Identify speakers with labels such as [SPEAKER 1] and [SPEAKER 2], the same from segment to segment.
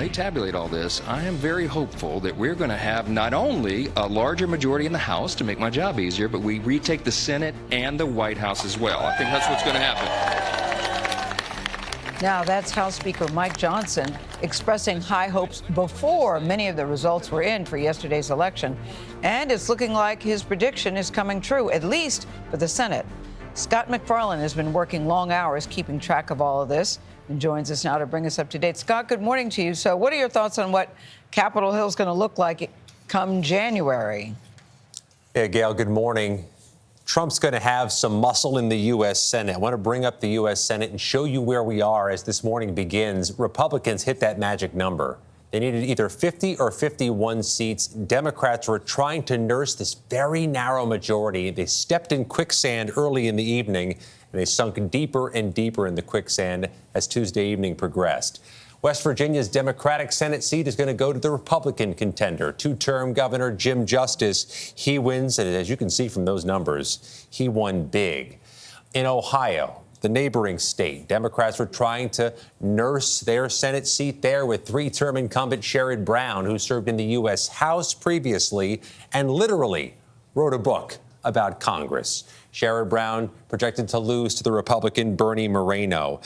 [SPEAKER 1] they tabulate all this, I am very hopeful that we're going to have not only a larger majority in the House to make my job easier, but we retake the Senate and the White House as well. I think that's what's going to happen.
[SPEAKER 2] Now, that's House Speaker Mike Johnson expressing high hopes before many of the results were in for yesterday's election. And it's looking like his prediction is coming true, at least for the Senate. Scott MacFarlane has been working long hours keeping track of all of this and joins us now to bring us up to date. Scott, good morning to you. So what are your thoughts on what Capitol Hill is going to look like come January?
[SPEAKER 3] Yeah, Gayle, good morning. Trump's going to have some muscle in the U.S. Senate. I want to bring up the U.S. Senate and show you where we are as this morning begins. Republicans hit that magic number. They needed either 50 or 51 seats. Democrats were trying to nurse this very narrow majority. They stepped in quicksand early in the evening, and they sunk deeper and deeper in the quicksand as Tuesday evening progressed. West Virginia's Democratic Senate seat is going to go to the Republican contender, two-term Governor Jim Justice. He wins, and as you can see from those numbers, he won big. In Ohio, the neighboring state, Democrats were trying to nurse their Senate seat there with three-term incumbent Sherrod Brown, who served in the U.S. House previously and literally wrote a book about Congress. Sherrod Brown projected to lose to the Republican Bernie Moreno.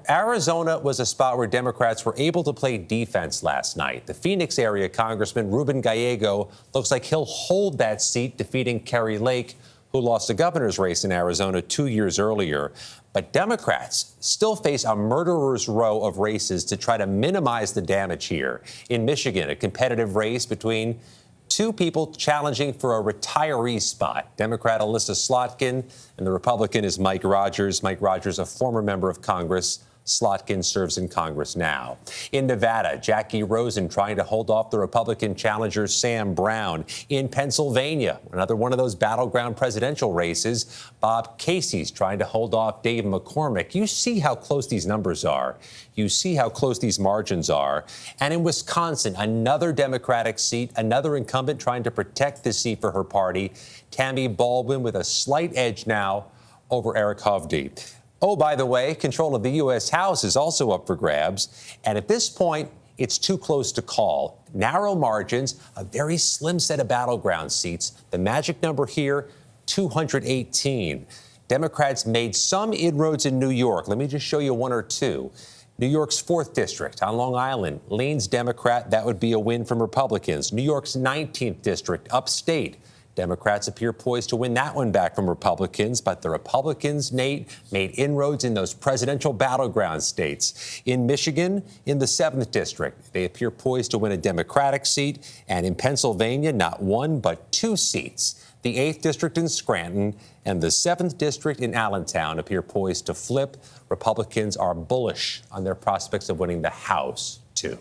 [SPEAKER 3] Arizona was a spot where Democrats were able to play defense last night. The Phoenix area Congressman Ruben Gallego looks like he'll hold that seat, defeating Kerry Lake, who lost the governor's race in Arizona 2 years earlier. But Democrats still face a murderer's row of races to try to minimize the damage here. In Michigan, a competitive race between two people challenging for a retiree spot. Democrat Alyssa Slotkin and the Republican is Mike Rogers. Mike Rogers, a former member of Congress. Slotkin serves in Congress now. In Nevada, Jackie Rosen trying to hold off the Republican challenger Sam Brown. In Pennsylvania, another one of those battleground presidential races, Bob Casey's trying to hold off Dave McCormick. You see how close these numbers are. You see how close these margins are. And in Wisconsin, another Democratic seat, another incumbent trying to protect the seat for her party. Tammy Baldwin with a slight edge now over Eric Hovde. Oh, by the way, control of the U.S. House is also up for grabs. And at this point, it's too close to call. Narrow margins, a very slim set of battleground seats. The magic number here, 218. Democrats made some inroads in New York. Let me just show you one or two. New York's 4th District on Long Island leans Democrat. That would be a win from Republicans. New York's 19th District, upstate. Democrats appear poised to win that one back from Republicans, but the Republicans, Nate, made inroads in those presidential battleground states. In Michigan, in the 7th District, they appear poised to win a Democratic seat. And in Pennsylvania, not one, but 2 seats. The 8th District in Scranton and the 7th District in Allentown appear poised to flip. Republicans are bullish on their prospects of winning the House, too.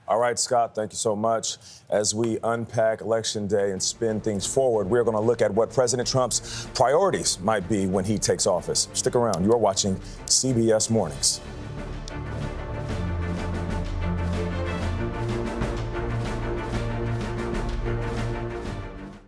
[SPEAKER 4] All right, Scott, thank you so much. As we unpack Election Day and spin things forward, we're going to look at what President Trump's priorities might be when he takes office. Stick around. You're watching CBS Mornings.